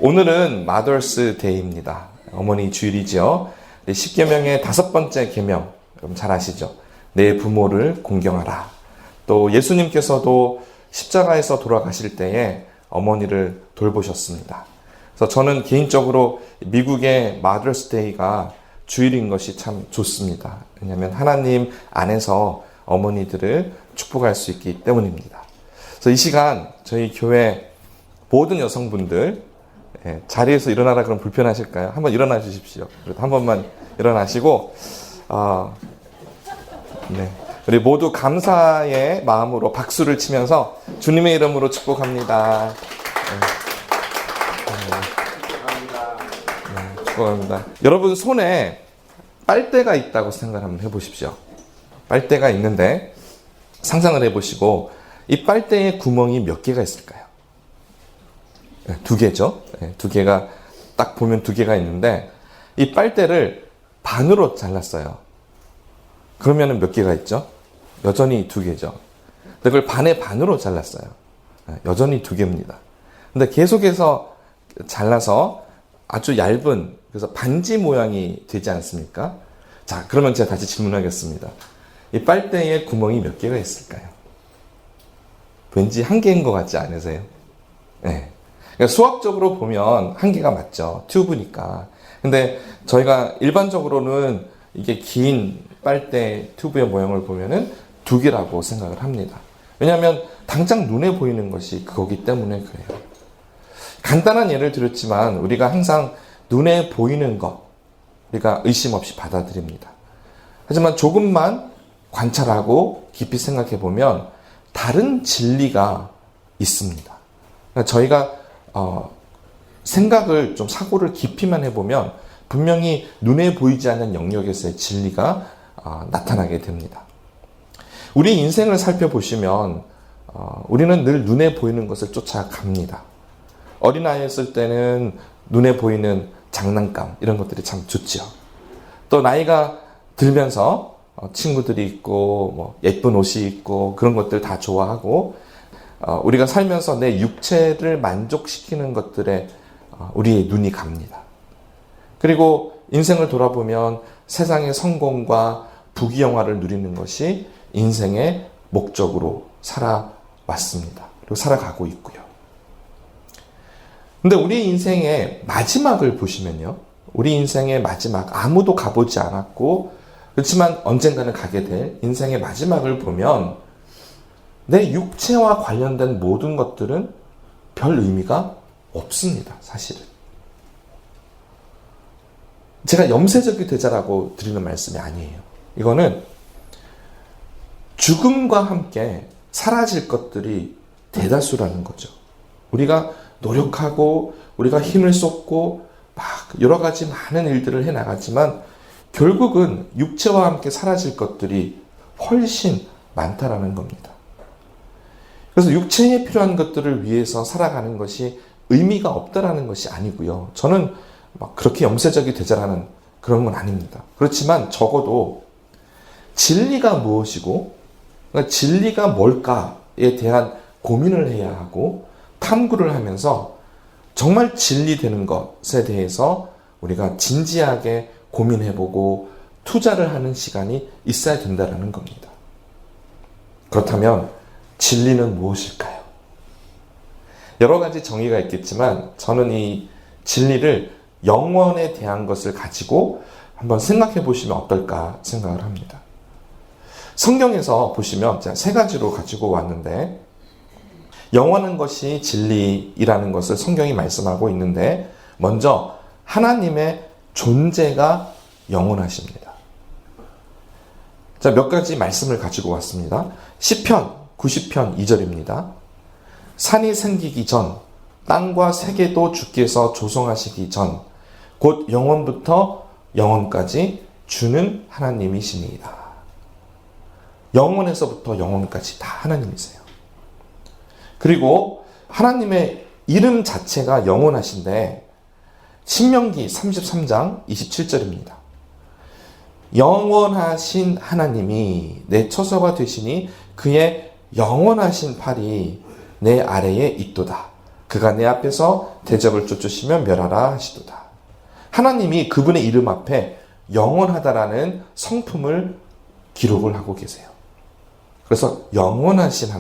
오늘은 마더스 데이입니다. 어머니 주일이죠. 10계명의 5번째 계명, 여러분 잘 아시죠? 내 부모를 공경하라. 또 예수님께서도 십자가에서 돌아가실 때에 어머니를 돌보셨습니다. 그래서 저는 개인적으로 미국의 마더스 데이가 주일인 것이 참 좋습니다. 왜냐하면 하나님 안에서 어머니들을 축복할 수 있기 때문입니다. 그래서 이 시간 저희 교회 모든 여성분들 자리에서 일어나라 그러면 불편하실까요? 한번 일어나 주십시오. 그래도 한 번만 일어나시고 우리 모두 감사의 마음으로 박수를 치면서 주님의 이름으로 축복합니다. 축복합니다. 여러분 손에 빨대가 있다고 생각을 한번 해보십시오. 빨대가 있는데 상상을 해보시고 이 빨대의 구멍이 몇 개가 있을까요? 2개죠. 2개가 딱 보면 2개가 있는데 이 빨대를 반으로 잘랐어요. 그러면 몇 개가 있죠? 여전히 2개죠. 근데 그걸 반으로 잘랐어요. 여전히 2개입니다. 근데 계속해서 잘라서 아주 얇은 그래서 반지 모양이 되지 않습니까? 자, 그러면 제가 다시 질문하겠습니다. 이 빨대에 구멍이 몇 개가 있을까요? 왠지 1개인 것 같지 않으세요? 네. 그러니까 수학적으로 보면 1개가 맞죠. 튜브니까. 근데 저희가 일반적으로는 이게 긴 빨대 튜브의 모양을 보면은 2개라고 생각을 합니다. 왜냐하면 당장 눈에 보이는 것이 그거기 때문에 그래요. 간단한 예를 들었지만 우리가 항상 눈에 보이는 것 우리가 의심 없이 받아들입니다. 하지만 조금만 관찰하고 깊이 생각해 보면 다른 진리가 있습니다. 그러니까 저희가 생각을 좀 사고를 깊이만 해보면 분명히 눈에 보이지 않는 영역에서의 진리가 나타나게 됩니다. 우리 인생을 살펴보시면 우리는 늘 눈에 보이는 것을 쫓아갑니다. 어린아이였을 때는 눈에 보이는 장난감 이런 것들이 참 좋죠. 또 나이가 들면서 친구들이 있고 뭐 예쁜 옷이 있고 그런 것들 다 좋아하고 우리가 살면서 내 육체를 만족시키는 것들에 우리의 눈이 갑니다. 그리고 인생을 돌아보면 세상의 성공과 부귀영화를 누리는 것이 인생의 목적으로 살아왔습니다. 그리고 살아가고 있고요. 근데 우리 인생의 마지막을 보시면요. 우리 인생의 마지막, 아무도 가보지 않았고 그렇지만 언젠가는 가게 될 인생의 마지막을 보면 내 육체와 관련된 모든 것들은 별 의미가 없습니다. 사실은. 제가 염세적이 되자라고 드리는 말씀이 아니에요. 이거는 죽음과 함께 사라질 것들이 대다수라는 거죠. 우리가 노력하고 우리가 힘을 쏟고 막 여러 가지 많은 일들을 해나가지만 결국은 육체와 함께 사라질 것들이 훨씬 많다라는 겁니다. 그래서 육체에 필요한 것들을 위해서 살아가는 것이 의미가 없다라는 것이 아니고요. 저는 막 그렇게 염세적이 되자라는 그런 건 아닙니다. 그렇지만 적어도 진리가 무엇이고 그러니까 진리가 뭘까에 대한 고민을 해야 하고 탐구를 하면서 정말 진리되는 것에 대해서 우리가 진지하게 고민해보고 투자를 하는 시간이 있어야 된다는 겁니다. 그렇다면 진리는 무엇일까요? 여러 가지 정의가 있겠지만 저는 이 진리를 영원에 대한 것을 가지고 한번 생각해 보시면 어떨까 생각을 합니다. 성경에서 보시면 제가 3가지로 가지고 왔는데 영원한 것이 진리이라는 것을 성경이 말씀하고 있는데 먼저 하나님의 존재가 영원하십니다. 자, 몇 가지 말씀을 가지고 왔습니다. 시편 90편 2절입니다. 산이 생기기 전 땅과 세계도 주께서 조성하시기 전 곧 영원부터 영원까지 주는 하나님이시니이다. 영원에서부터 영원까지 다 하나님이세요. 그리고 하나님의 이름 자체가 영원하신데 신명기 33장 27절입니다. 영원하신 하나님이 내 처소가 되시니 그의 영원하신 팔이 내 아래에 있도다. 그가 내 앞에서 대적을 쫓으시며 멸하라 하시도다. 하나님이 그분의 이름 앞에 영원하다라는 성품을 기록을 하고 계세요. 그래서 영원하신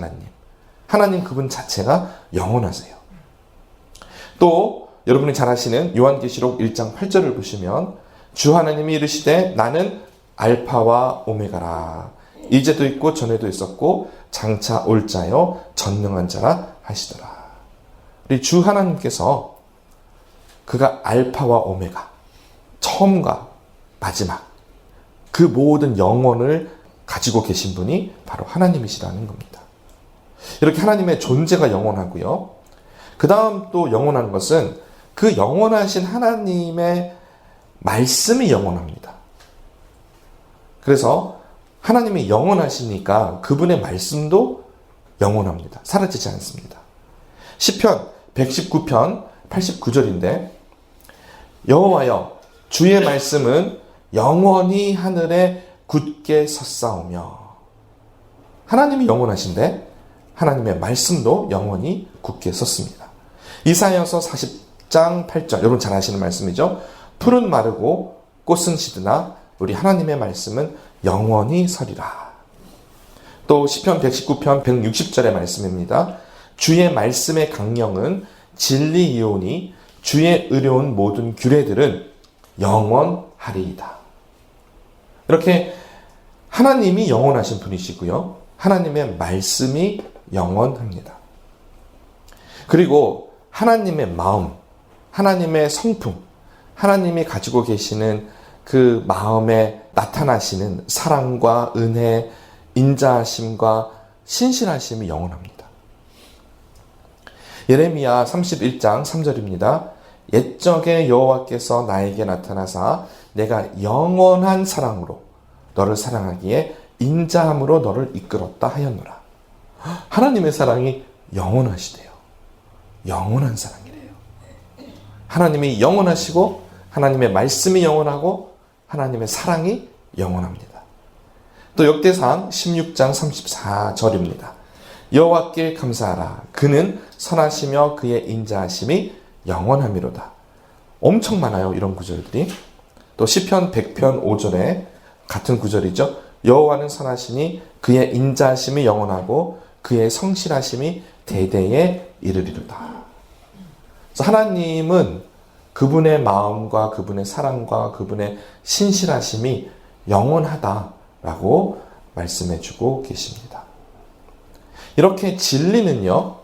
하나님 그분 자체가 영원하세요. 또 여러분이 잘 아시는 요한계시록 1장 8절을 보시면 주 하나님이 이르시되 나는 알파와 오메가라. 이제도 있고 전에도 있었고 장차 올 자요 전능한 자라 하시더라. 우리 주 하나님께서 그가 알파와 오메가, 처음과 마지막, 그 모든 영혼을 가지고 계신 분이 바로 하나님이시라는 겁니다. 이렇게 하나님의 존재가 영원하고요. 그 다음 또 영원한 것은 그 영원하신 하나님의 말씀이 영원합니다. 그래서 하나님이 영원하시니까 그분의 말씀도 영원합니다. 사라지지 않습니다. 시편 119편 89절인데 여호와여 주의 말씀은 영원히 하늘에 굳게 섰사오며. 하나님이 영원하신데 하나님의 말씀도 영원히 굳게 섰습니다. 이사야서 40장 8절, 여러분 잘 아시는 말씀이죠. 풀은 마르고 꽃은 시드나 우리 하나님의 말씀은 영원히 서리라. 또 시편 119편 160절의 말씀입니다. 주의 말씀의 강령은 진리이오니 주의 의로운 모든 규례들은 영원하리이다. 이렇게 하나님이 영원하신 분이시고요. 하나님의 말씀이 영원합니다. 그리고 하나님의 마음, 하나님의 성품, 하나님이 가지고 계시는 그 마음에 나타나시는 사랑과 은혜, 인자하심과 신실하심이 영원합니다. 예레미야 31장 3절입니다. 옛적에 여호와께서 나에게 나타나사 내가 영원한 사랑으로 너를 사랑하기에 인자함으로 너를 이끌었다 하였노라. 하나님의 사랑이 영원하시대요. 영원한 사랑이래요. 하나님이 영원하시고 하나님의 말씀이 영원하고 하나님의 사랑이 영원합니다. 또 역대상 16장 34절입니다. 여호와께 감사하라. 그는 선하시며 그의 인자하심이 영원함이로다. 엄청 많아요. 이런 구절들이. 또 시편 100편 5절에 같은 구절이죠. 여호와는 선하시니 그의 인자하심이 영원하고 그의 성실하심이 대대에 이르리로다. 그래서 하나님은 그분의 마음과 그분의 사랑과 그분의 신실하심이 영원하다라고 말씀해주고 계십니다. 이렇게 진리는요,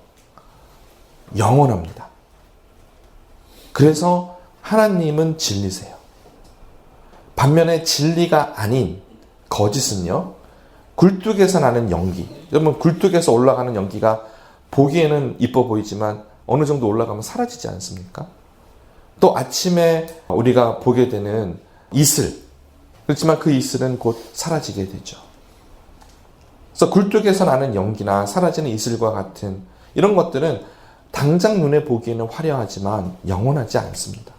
영원합니다. 그래서 하나님은 진리세요. 반면에 진리가 아닌 거짓은요, 굴뚝에서 나는 연기. 여러분, 굴뚝에서 올라가는 연기가 보기에는 이뻐 보이지만 어느 정도 올라가면 사라지지 않습니까? 또 아침에 우리가 보게 되는 이슬. 그렇지만 그 이슬은 곧 사라지게 되죠. 그래서 굴뚝에서 나는 연기나 사라지는 이슬과 같은 이런 것들은 당장 눈에 보기에는 화려하지만 영원하지 않습니다.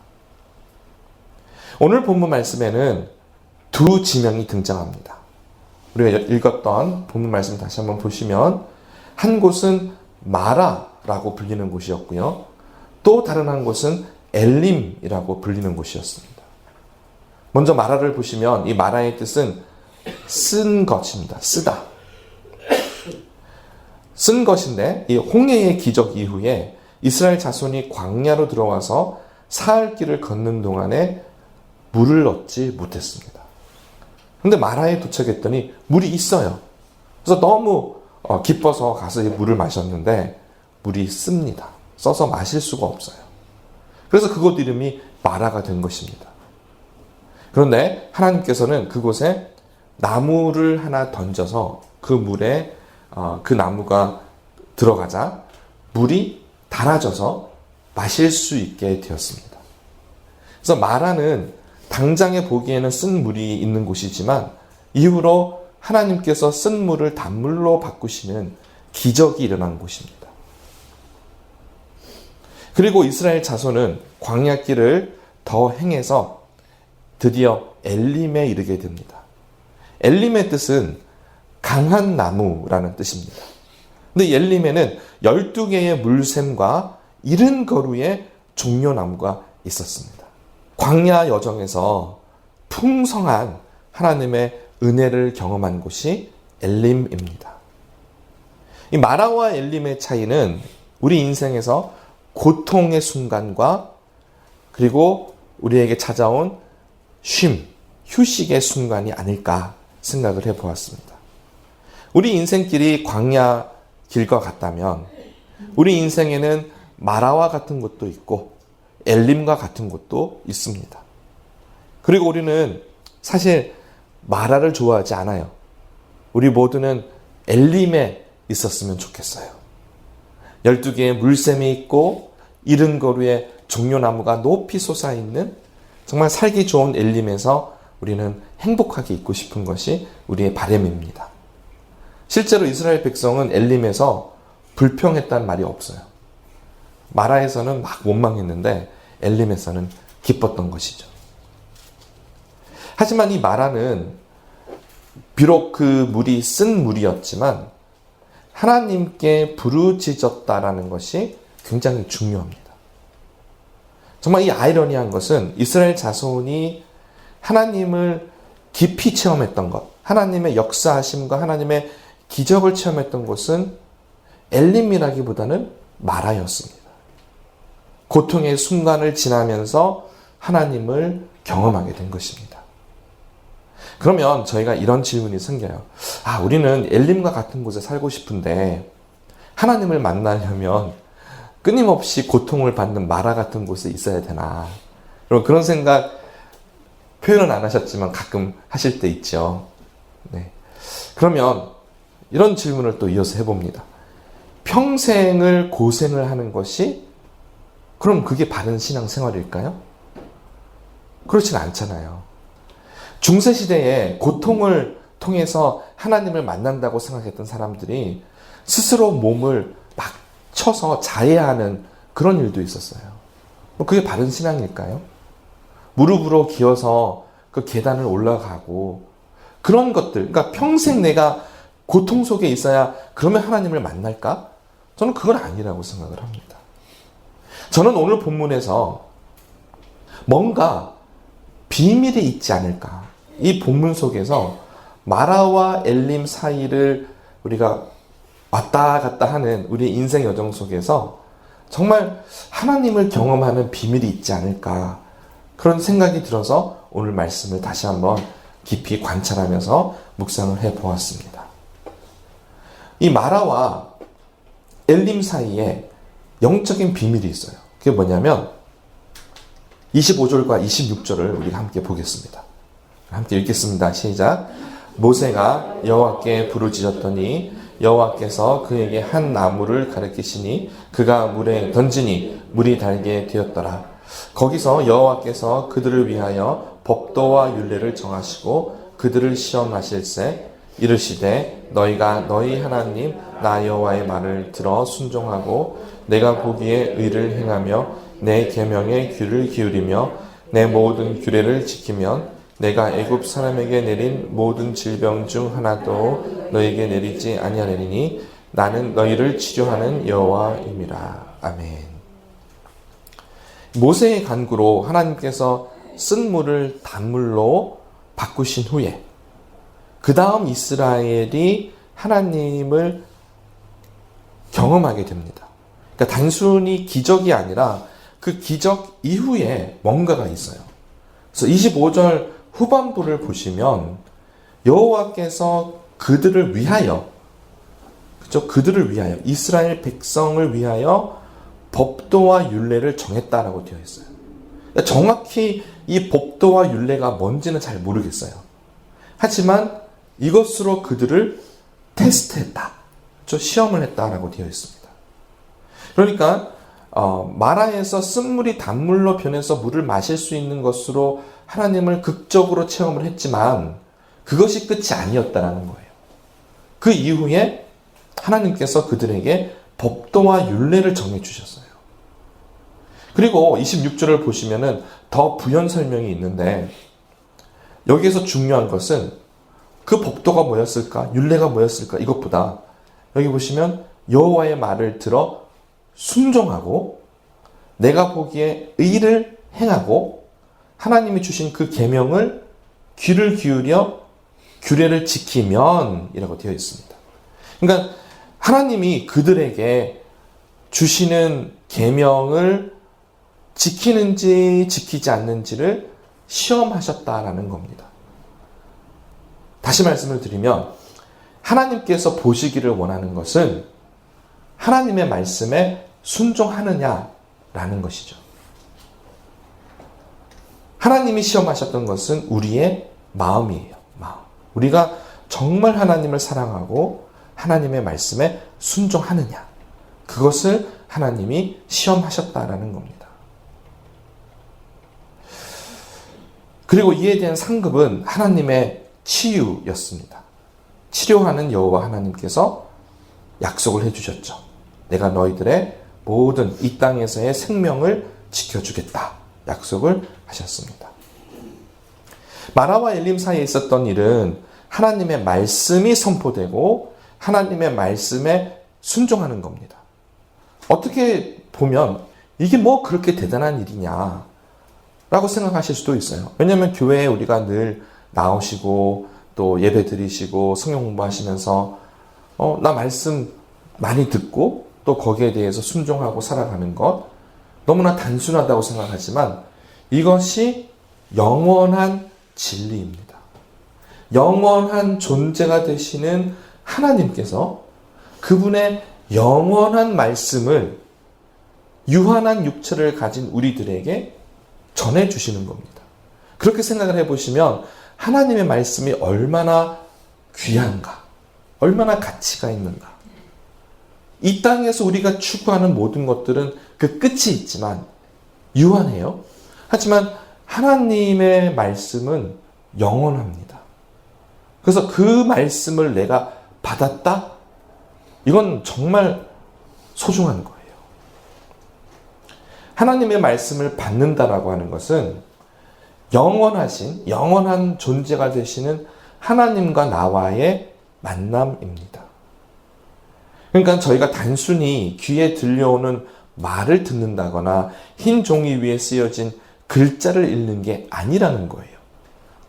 오늘 본문 말씀에는 두 지명이 등장합니다. 우리가 읽었던 본문 말씀 다시 한번 보시면 한 곳은 마라라고 불리는 곳이었고요. 또 다른 한 곳은 엘림이라고 불리는 곳이었습니다. 먼저 마라를 보시면 이 마라의 뜻은 쓴 것입니다. 쓰다. 쓴 것인데 이 홍해의 기적 이후에 이스라엘 자손이 광야로 들어와서 사흘 길을 걷는 동안에 물을 얻지 못했습니다. 근데 마라에 도착했더니 물이 있어요. 그래서 너무 기뻐서 가서 이 물을 마셨는데 물이 씁니다. 써서 마실 수가 없어요. 그래서 그곳 이름이 마라가 된 것입니다. 그런데 하나님께서는 그곳에 나무를 하나 던져서 그 물에 그 나무가 들어가자 물이 달아져서 마실 수 있게 되었습니다. 그래서 마라는 당장에 보기에는 쓴 물이 있는 곳이지만 이후로 하나님께서 쓴 물을 단물로 바꾸시는 기적이 일어난 곳입니다. 그리고 이스라엘 자손은 광야길을 더 행해서 드디어 엘림에 이르게 됩니다. 엘림의 뜻은 강한 나무라는 뜻입니다. 근데 엘림에는 12개의 물샘과 이른 거루의 종려나무가 있었습니다. 광야 여정에서 풍성한 하나님의 은혜를 경험한 곳이 엘림입니다. 이 마라와 엘림의 차이는 우리 인생에서 고통의 순간과 그리고 우리에게 찾아온 쉼, 휴식의 순간이 아닐까 생각을 해보았습니다. 우리 인생길이 광야 길과 같다면 우리 인생에는 마라와 같은 곳도 있고 엘림과 같은 곳도 있습니다. 그리고 우리는 사실 마라를 좋아하지 않아요. 우리 모두는 엘림에 있었으면 좋겠어요. 12개의 물샘이 있고 이른 거루에 종려나무가 높이 솟아있는 정말 살기 좋은 엘림에서 우리는 행복하게 있고 싶은 것이 우리의 바람입니다. 실제로 이스라엘 백성은 엘림에서 불평했다는 말이 없어요. 마라에서는 막 원망했는데 엘림에서는 기뻤던 것이죠. 하지만 이 마라는 비록 그 물이 쓴 물이었지만 하나님께 부르짖었다라는 것이 굉장히 중요합니다. 정말 이 아이러니한 것은 이스라엘 자손이 하나님을 깊이 체험했던 것, 하나님의 역사하심과 하나님의 기적을 체험했던 곳은 엘림이라기보다는 마라였습니다. 고통의 순간을 지나면서 하나님을 경험하게 된 것입니다. 그러면 저희가 이런 질문이 생겨요. 우리는 엘림과 같은 곳에 살고 싶은데 하나님을 만나려면 끊임없이 고통을 받는 마라 같은 곳에 있어야 되나? 여러분 그런 생각 표현은 안 하셨지만 가끔 하실 때 있죠. 네. 그러면 이런 질문을 또 이어서 해봅니다. 평생을 고생을 하는 것이 그럼 그게 바른 신앙생활일까요? 그렇진 않잖아요. 중세시대에 고통을 통해서 하나님을 만난다고 생각했던 사람들이 스스로 몸을 막 쳐서 자해하는 그런 일도 있었어요. 그게 바른 신앙일까요? 무릎으로 기어서 그 계단을 올라가고 그런 것들, 그러니까 평생 내가 고통 속에 있어야 그러면 하나님을 만날까? 저는 그건 아니라고 생각을 합니다. 저는 오늘 본문에서 뭔가 비밀이 있지 않을까? 이 본문 속에서 마라와 엘림 사이를 우리가 왔다 갔다 하는 우리 인생 여정 속에서 정말 하나님을 경험하는 비밀이 있지 않을까? 그런 생각이 들어서 오늘 말씀을 다시 한번 깊이 관찰하면서 묵상을 해보았습니다. 이 마라와 엘림 사이에 영적인 비밀이 있어요. 그게 뭐냐면 25절과 26절을 우리가 함께 보겠습니다. 함께 읽겠습니다. 시작. 모세가 여호와께 부르짖었더니 여호와께서 그에게 한 나무를 가리키시니 그가 물에 던지니 물이 달게 되었더라. 거기서 여호와께서 그들을 위하여 법도와 율례를 정하시고 그들을 시험하실세 이르시되 너희가 너희 하나님 나 여호와의 말을 들어 순종하고 내가 보기에 의를 행하며 내 계명에 귀를 기울이며 내 모든 규례를 지키면 내가 애굽 사람에게 내린 모든 질병 중 하나도 너에게 내리지 아니하리니 나는 너희를 치료하는 여호와임이라. 아멘. 모세의 간구로 하나님께서 쓴 물을 단물로 바꾸신 후에 그 다음 이스라엘이 하나님을 경험하게 됩니다. 그러니까 단순히 기적이 아니라 그 기적 이후에 뭔가가 있어요. 그래서 25절 후반부를 보시면 여호와께서 그들을 위하여, 그죠? 그들을 위하여, 이스라엘 백성을 위하여 법도와 율례를 정했다라고 되어 있어요. 그러니까 정확히 이 법도와 율례가 뭔지는 잘 모르겠어요. 하지만 이것으로 그들을 테스트했다, 그죠? 시험을 했다라고 되어 있습니다. 그러니까 마라에서 쓴물이 단물로 변해서 물을 마실 수 있는 것으로 하나님을 극적으로 체험을 했지만 그것이 끝이 아니었다라는 거예요. 그 이후에 하나님께서 그들에게 법도와 율례를 정해주셨어요. 그리고 26절을 보시면은 더 부연 설명이 있는데 여기에서 중요한 것은 그 법도가 뭐였을까? 율례가 뭐였을까? 이것보다 여기 보시면 여호와의 말을 들어 순종하고 내가 보기에 의를 행하고 하나님이 주신 그 계명을 귀를 기울여 규례를 지키면 이라고 되어 있습니다. 그러니까 하나님이 그들에게 주시는 계명을 지키는지 지키지 않는지를 시험하셨다라는 겁니다. 다시 말씀을 드리면 하나님께서 보시기를 원하는 것은 하나님의 말씀에 순종하느냐라는 것이죠. 하나님이 시험하셨던 것은 우리의 마음이에요. 마음. 우리가 정말 하나님을 사랑하고 하나님의 말씀에 순종하느냐. 그것을 하나님이 시험하셨다라는 겁니다. 그리고 이에 대한 상급은 하나님의 치유였습니다. 치료하는 여호와 하나님께서 약속을 해주셨죠. 내가 너희들의 모든 이 땅에서의 생명을 지켜주겠다. 약속을 하셨습니다. 마라와 엘림 사이에 있었던 일은 하나님의 말씀이 선포되고 하나님의 말씀에 순종하는 겁니다. 어떻게 보면 이게 뭐 그렇게 대단한 일이냐 라고 생각하실 수도 있어요. 왜냐하면 교회에 우리가 늘 나오시고 또 예배 드리시고 성경 공부하시면서 나 말씀 많이 듣고 또 거기에 대해서 순종하고 살아가는 것 너무나 단순하다고 생각하지만 이것이 영원한 진리입니다. 영원한 존재가 되시는 하나님께서 그분의 영원한 말씀을 유한한 육체를 가진 우리들에게 전해주시는 겁니다. 그렇게 생각을 해보시면 하나님의 말씀이 얼마나 귀한가, 얼마나 가치가 있는가. 이 땅에서 우리가 추구하는 모든 것들은 그 끝이 있지만 유한해요. 하지만 하나님의 말씀은 영원합니다. 그래서 그 말씀을 내가 받았다? 이건 정말 소중한 거예요. 하나님의 말씀을 받는다라고 하는 것은 영원하신, 영원한 존재가 되시는 하나님과 나와의 만남입니다. 그러니까 저희가 단순히 귀에 들려오는 말을 듣는다거나 흰 종이 위에 쓰여진 글자를 읽는 게 아니라는 거예요.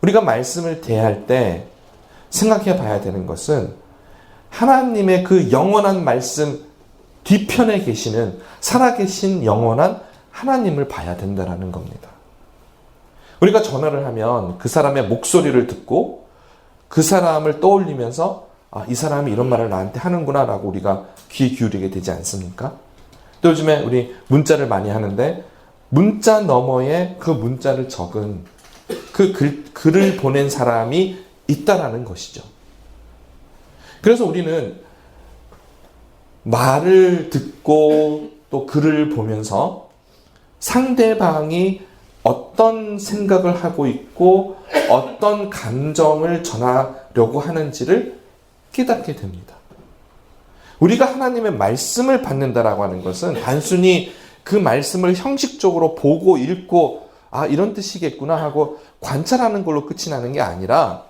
우리가 말씀을 대할 때 생각해 봐야 되는 것은 하나님의 그 영원한 말씀 뒤편에 계시는 살아계신 영원한 하나님을 봐야 된다는 겁니다. 우리가 전화를 하면 그 사람의 목소리를 듣고 그 사람을 떠올리면서 이 사람이 이런 말을 나한테 하는구나 라고 우리가 귀 기울이게 되지 않습니까? 또 요즘에 우리 문자를 많이 하는데 문자 너머에 그 문자를 적은 그 글을 보낸 사람이 있다라는 것이죠. 그래서 우리는 말을 듣고 또 글을 보면서 상대방이 어떤 생각을 하고 있고 어떤 감정을 전하려고 하는지를 깨닫게 됩니다. 우리가 하나님의 말씀을 받는다라고 하는 것은 단순히 그 말씀을 형식적으로 보고 읽고 이런 뜻이겠구나 하고 관찰하는 걸로 끝이 나는 게 아니라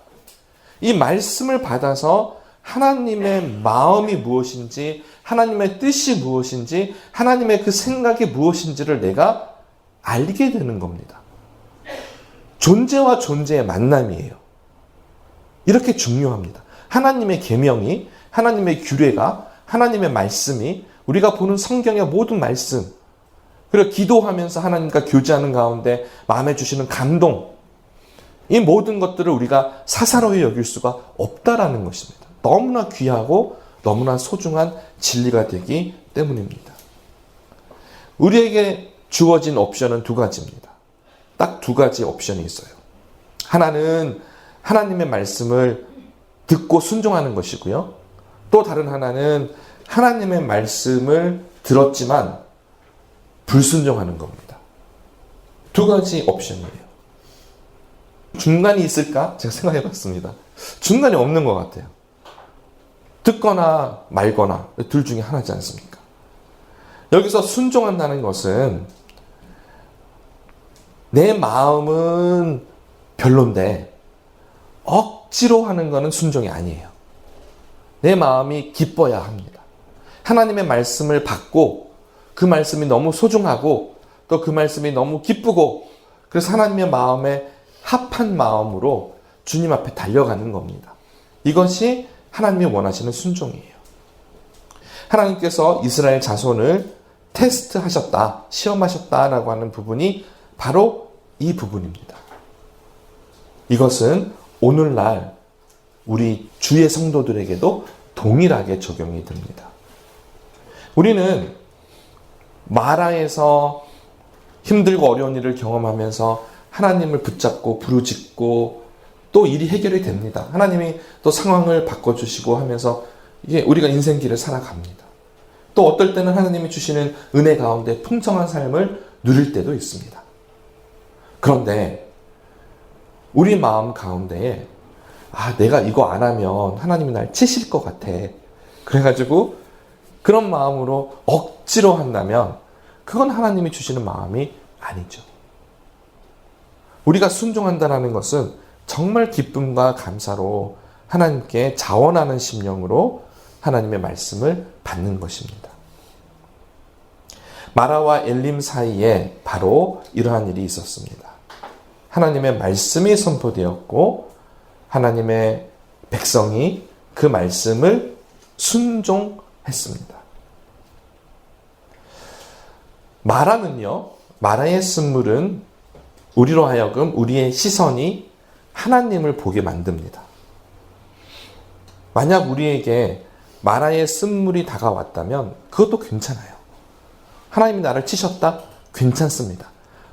이 말씀을 받아서 하나님의 마음이 무엇인지 하나님의 뜻이 무엇인지 하나님의 그 생각이 무엇인지를 내가 알게 되는 겁니다. 존재와 존재의 만남이에요. 이렇게 중요합니다. 하나님의 계명이, 하나님의 규례가, 하나님의 말씀이, 우리가 보는 성경의 모든 말씀, 그리고 기도하면서 하나님과 교제하는 가운데 마음에 주시는 감동, 이 모든 것들을 우리가 사사로이 여길 수가 없다라는 것입니다. 너무나 귀하고 너무나 소중한 진리가 되기 때문입니다. 우리에게 주어진 옵션은 두 가지입니다. 딱 두 가지 옵션이 있어요. 하나는 하나님의 말씀을 듣고 순종하는 것이고요. 또 다른 하나는 하나님의 말씀을 들었지만 불순종하는 겁니다. 두 가지 옵션이에요. 중간이 있을까? 제가 생각해 봤습니다. 중간이 없는 것 같아요. 듣거나 말거나 둘 중에 하나지 않습니까? 여기서 순종한다는 것은 내 마음은 별론데 억지로 하는 것은 순종이 아니에요. 내 마음이 기뻐야 합니다. 하나님의 말씀을 받고 그 말씀이 너무 소중하고 또 그 말씀이 너무 기쁘고 그래서 하나님의 마음에 합한 마음으로 주님 앞에 달려가는 겁니다. 이것이 하나님이 원하시는 순종이에요. 하나님께서 이스라엘 자손을 테스트하셨다, 시험하셨다라고 하는 부분이 바로 이 부분입니다. 이것은 오늘날 우리 주의 성도들에게도 동일하게 적용이 됩니다. 우리는 마라에서 힘들고 어려운 일을 경험하면서 하나님을 붙잡고 부르짖고 또 일이 해결이 됩니다. 하나님이 또 상황을 바꿔주시고 하면서 이게 우리가 인생길을 살아갑니다. 또 어떨 때는 하나님이 주시는 은혜 가운데 풍성한 삶을 누릴 때도 있습니다. 그런데 우리 마음 가운데에 내가 이거 안 하면 하나님이 날 치실 것 같아. 그래가지고 그런 마음으로 억지로 한다면 그건 하나님이 주시는 마음이 아니죠. 우리가 순종한다는 것은 정말 기쁨과 감사로 하나님께 자원하는 심령으로 하나님의 말씀을 받는 것입니다. 마라와 엘림 사이에 바로 이러한 일이 있었습니다. 하나님의 말씀이 선포되었고 하나님의 백성이 그 말씀을 순종했습니다. 마라의 쓴물은 우리로 하여금 우리의 시선이 하나님을 보게 만듭니다. 만약 우리에게 마라의 쓴물이 다가왔다면 그것도 괜찮아요. 하나님이 나를 치셨다? 괜찮습니다.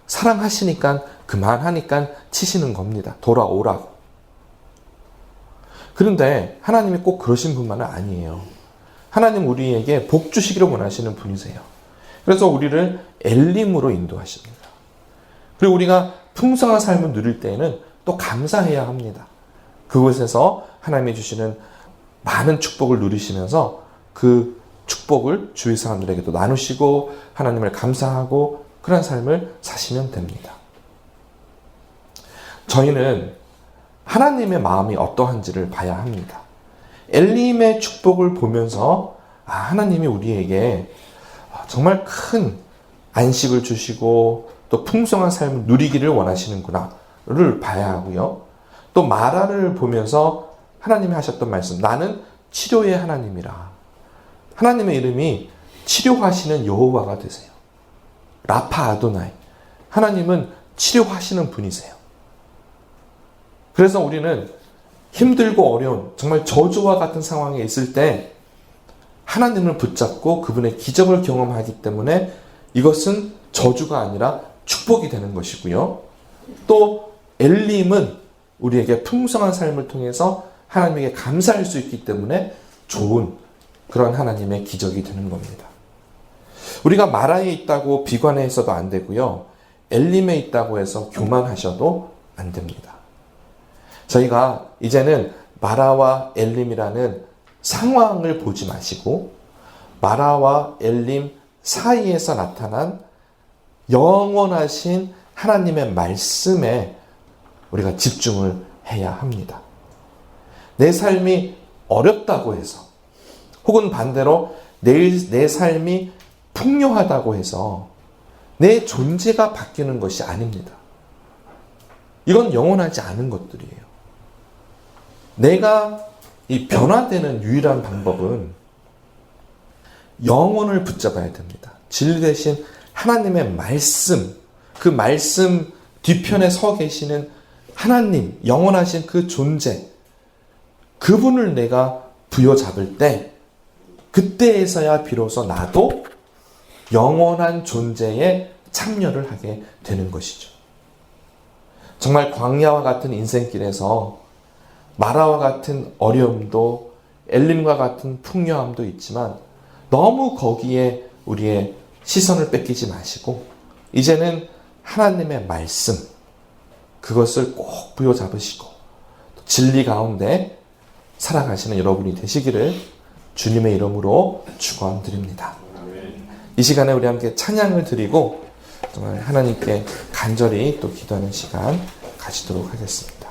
사랑하시니까 그만하니까 치시는 겁니다. 돌아오라고. 그런데 하나님이 꼭 그러신 분만은 아니에요. 하나님 우리에게 복 주시기를 원하시는 분이세요. 그래서 우리를 엘림으로 인도하십니다. 그리고 우리가 풍성한 삶을 누릴 때에는 또 감사해야 합니다. 그곳에서 하나님이 주시는 많은 축복을 누리시면서 그 축복을 주위 사람들에게도 나누시고 하나님을 감사하고 그런 삶을 사시면 됩니다. 저희는 하나님의 마음이 어떠한지를 봐야 합니다. 엘림의 축복을 보면서 하나님이 우리에게 정말 큰 안식을 주시고 또 풍성한 삶을 누리기를 원하시는구나를 봐야 하고요. 또 마라를 보면서 하나님이 하셨던 말씀, 나는 치료의 하나님이라. 하나님의 이름이 치료하시는 여호와가 되세요. 라파 아도나이. 하나님은 치료하시는 분이세요. 그래서 우리는 힘들고 어려운 정말 저주와 같은 상황에 있을 때 하나님을 붙잡고 그분의 기적을 경험하기 때문에 이것은 저주가 아니라 축복이 되는 것이고요. 또 엘림은 우리에게 풍성한 삶을 통해서 하나님에게 감사할 수 있기 때문에 좋은 그런 하나님의 기적이 되는 겁니다. 우리가 마라에 있다고 비관해서도 안 되고요. 엘림에 있다고 해서 교만하셔도 안 됩니다. 저희가 이제는 마라와 엘림이라는 상황을 보지 마시고 마라와 엘림 사이에서 나타난 영원하신 하나님의 말씀에 우리가 집중을 해야 합니다. 내 삶이 어렵다고 해서 혹은 반대로 내 삶이 풍요하다고 해서 내 존재가 바뀌는 것이 아닙니다. 이건 영원하지 않은 것들이에요. 내가 이 변화되는 유일한 방법은 영혼을 붙잡아야 됩니다. 진리 대신 하나님의 말씀, 그 말씀 뒤편에 서 계시는 하나님, 영원하신 그 존재, 그분을 내가 부여잡을 때 그때에서야 비로소 나도 영원한 존재에 참여를 하게 되는 것이죠. 정말 광야와 같은 인생길에서 마라와 같은 어려움도 엘림과 같은 풍요함도 있지만 너무 거기에 우리의 시선을 뺏기지 마시고 이제는 하나님의 말씀 그것을 꼭 부여잡으시고 진리 가운데 살아가시는 여러분이 되시기를 주님의 이름으로 축원드립니다. 이 시간에 우리 함께 찬양을 드리고 정말 하나님께 간절히 또 기도하는 시간 가지도록 하겠습니다.